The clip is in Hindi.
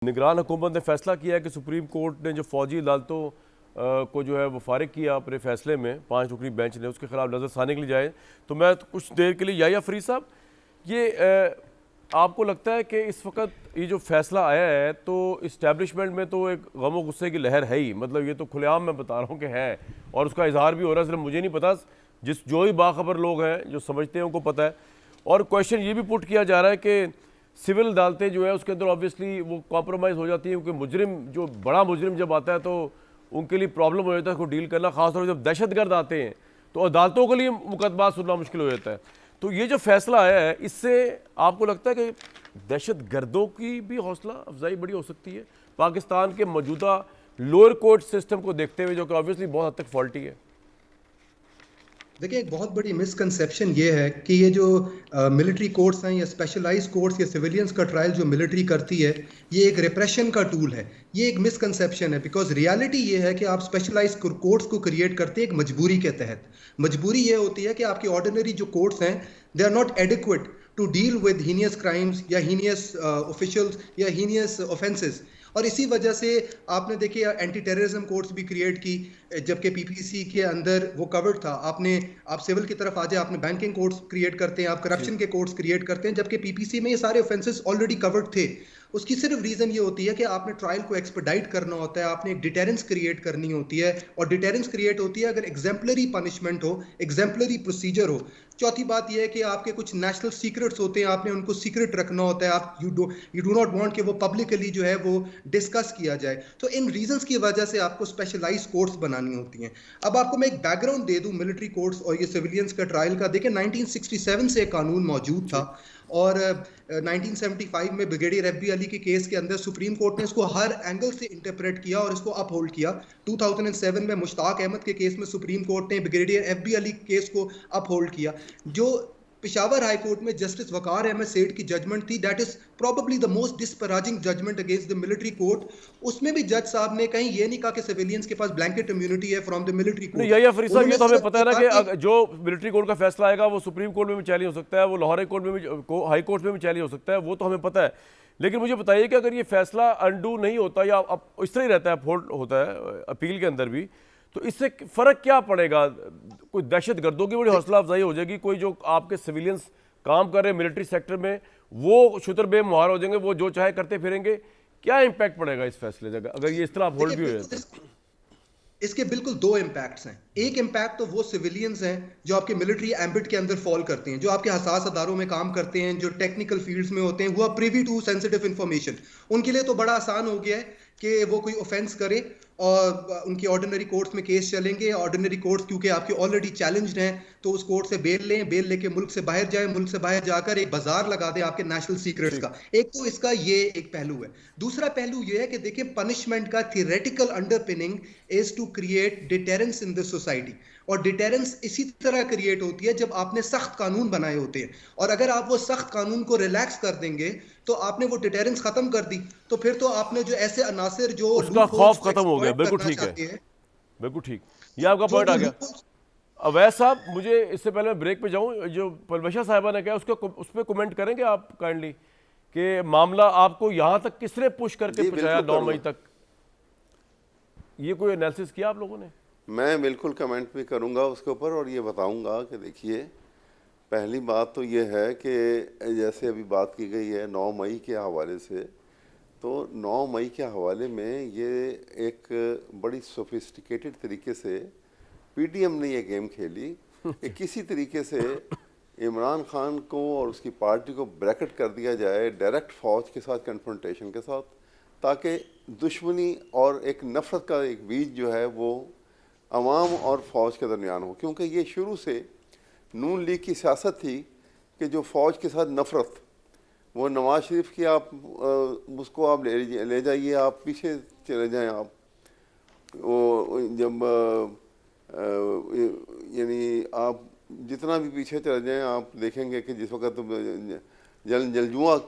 निगरान हुकूमत ने फैसला किया है कि सुप्रीम कोर्ट ने जो फौजी अदालतों को जो है वो फारिग किया अपने फैसले में 5 रुकनी बेंच ने, उसके खिलाफ नज़रसानी के लिए जाए। तो मैं कुछ देर के लिए याहिया फरीद साहब, ये आपको लगता है कि इस वक्त ये जो फैसला आया है तो इस्टेब्लिशमेंट में तो एक गम गुस्से की लहर है ही, मतलब ये तो खुलेआम मैं बता रहा हूँ कि है, और उसका इजहार भी हो रहा है, सिर्फ मुझे नहीं पता, जो ही बाखबर लोग हैं जो समझते हैं उनको पता है। और क्वेश्चन ये भी पुट किया जा रहा है कि सिविल अदालतें जो है उसके अंदर ऑब्वियसली वो कॉम्प्रोमाइज़ हो जाती है, क्योंकि मुजरिम जो बड़ा मुजरिम जब आता है तो उनके लिए प्रॉब्लम हो जाता है उसको डील करना, खासतौर पर जब दहशतगर्द आते हैं तो अदालतों के लिए मुकदमा सुनना मुश्किल हो जाता है। तो ये जो फैसला आया है इससे आपको लगता है कि दहशतगर्दों की भी हौसला अफजाई बड़ी हो सकती है पाकिस्तान के मौजूदा लोअर कोर्ट सिस्टम को देखते हुए, जो कि ऑब्वियसली बहुत हद तक फॉल्टी है? देखिए, एक बहुत बड़ी मिसकंसेप्शन ये है कि ये जो मिलिट्री कोर्ट्स हैं या स्पेशलाइज कोर्ट्स या सिविलियंस का ट्रायल जो मिलिट्री करती है, ये एक रिप्रेशन का टूल है। ये एक मिसकंसेप्शन है, बिकॉज रियलिटी ये है कि आप स्पेशलाइज कोर्ट्स को क्रिएट करते हैं एक मजबूरी के तहत। मजबूरी ये होती है कि आपकी ऑर्डिनरी जो कोर्ट्स हैं, they are not adequate to deal with heinous crimes या हीनियस ऑफिशियल्स या हीनियस ऑफेंसेस। और इसी वजह से आपने देखिए एंटी टेररिज्म कोर्ट्स भी क्रिएट की, जबकि पीपीसी के अंदर वो कवर्ड था। आप सिविल की तरफ आ जाए, आपने बैंकिंग कोर्ट्स क्रिएट करते हैं, आप करप्शन के कोर्ट्स क्रिएट करते हैं, जबकि पीपीसी में ये सारे ऑफेंसेस ऑलरेडी कवर्ड थे। उसकी सिर्फ रीजन ये होती है कि आपने ट्रायल को एक्सपेडाइट करना होता है, आपने एक डिटेरेंस क्रिएट करनी होती है, और डिटेरेंस क्रिएट होती है अगर एग्जाम्पलरी पनिशमेंट हो, एग्जाम्पलरी प्रोसीजर हो। चौथी बात यह है कि आपके कुछ नेशनल सीक्रेट्स होते हैं, आपने उनको सीक्रेट रखना होता है। आप यू डू नॉट वांट कि वो पब्लिकली जो है वो डिस्कस किया जाए। तो इन रीजंस की वजह से आपको स्पेशलाइज कोर्ट्स बनानी होती हैं। अब आपको मैं एक बैकग्राउंड दे दूं मिलिट्री कोर्ट्स और ये सिविलियंस का ट्रायल का। देखिए, 1967 से कानून मौजूद था, और 1975 में ब्रिगेडियर एफबी अली के केस के अंदर सुप्रीम कोर्ट ने इसको हर एंगल से इंटरप्रेट किया और इसको अपहोल्ड किया। 2007 में मुश्ताक अहमद के केस में सुप्रीम कोर्ट ने ब्रिगेडियर एफबी अली केस को अपहोल्ड किया। जो पिशावर हाई कोर्ट में जस्टिस वकार अहमद सेठ की जजमेंट थी, that is probably the most disparaging judgement against the military court. उसमें भी जज साहब ने कहीं ये नहीं कहा कि सिविलियंस के पास ब्लैंकेट इम्यूनिटी है फ्रॉम द मिलिट्री नहीं, कोर्ट। या फरीद साहब, ये तो हमें पता है ना कि कि जो मिलिट्री कोर्ट का फैसला आएगा वो सुप्रीम कोर्ट में भी चैलेंज हो सकता है, वो लाहौर कोर्ट में भी, हाई कोर्ट में भी चैलेंज हो सकता है, वो तो हमें पता है। लेकिन मुझे बताइए कि अगर ये फैसला अनडू नहीं होता या अब इस तरह ही रहता है, फोल्ड होता है अपील के अंदर भी, तो इससे फ़र्क क्या पड़ेगा? कोई दहशत गर्दों की बड़ी हौसला अफजाई हो जाएगी, कोई जो आपके सिविलियंस काम कर रहे हैं मिलिट्री सेक्टर में वो शुतर मुहार हो जाएंगे, वो जो चाहे करते फिरेंगे। क्या इम्पैक्ट पड़ेगा इस फैसले से अगर ये इस तरह होल्ड भी हो जाता है? इसके बिल्कुल दो इम्पैक्ट्स हैं। एक इम्पैक्ट तो वो सिविलियंस हैं जो आपके मिलिट्री एम्बिट के अंदर फॉल करते हैं, जो आपके हसास अदारों में काम करते हैं, जो टेक्निकल फील्ड्स में होते हैं, वो प्रिवी टू सेंसिटिव इंफॉर्मेशन। उनके लिए तो बड़ा आसान हो गया है कि वो कोई ऑफेंस करे और उनकी ऑर्डिनरी कोर्ट्स में केस चलेंगे। ऑर्डिनरी कोर्ट्स क्योंकि आपके ऑलरेडी चैलेंज्ड हैं, तो उस कोर्ट से बेल लें, बेल लेके मुल्क से बाहर जाएं, मुल्क से बाहर जाकर एक बाजार लगा दें आपके नेशनल सीक्रेट्स का। एक तो इसका ये एक पहलू है। दूसरा पहलू ये है कि देखिए, पनिशमेंट का theoretical underpinning is to create deterrence in the society, और डिटेरेंस इसी तरह क्रिएट होती है जब आपने सख्त कानून बनाए होते हैं। और अगर आप वो सख्त कानून को रिलैक्स कर देंगे तो आपने वो डिटेरेंस खत्म कर दी, तो फिर तो आपने जो ऐसे अनासिर जो उसका खौफ खत्म हो गया। बिल्कुल करना ठीक है, चाहते हैं, बिल्कुल ठीक, ये आपका जो पॉइंट वो आ गया। लूप। अवैस साहब, मुझे इससे पहले मैं ब्रेक पे जाऊं, जो पलवशा साहिबा ने कहा उसको उस पर कमेंट करेंगे आप काइंडली, कि मामला आपको यहां तक किसने पुश करके पहुंचाया 9 मई तक? ये कोई एनालिसिस किया आप लोगों ने? मैं बिल्कुल कमेंट भी करूंगा उसके ऊपर, और ये बताऊंगा कि देखिए, पहली बात तो ये है कि जैसे अभी बात की गई है 9 मई के हवाले से, तो 9 मई के हवाले में ये एक बड़ी सोफिस्टिकेटेड तरीके से पीटीएम ने ये गेम खेली कि किसी तरीके से इमरान खान को और उसकी पार्टी को ब्रैकेट कर दिया जाए डायरेक्ट फ़ौज के साथ कन्फ्रंटेशन के साथ, ताकि दुश्मनी और एक नफ़रत का एक बीज जो है वो अवाम और फ़ौज के दरमियान हो। क्योंकि ये शुरू से नून लीग की सियासत थी कि जो फ़ौज के साथ नफ़रत, वो नवाज शरीफ की आप उसको आप ले जाइए, आप पीछे चले जाएं, आप वो जब यानी आप जितना भी पीछे चले जाएं, आप देखेंगे कि जिस वक्त जलजुआ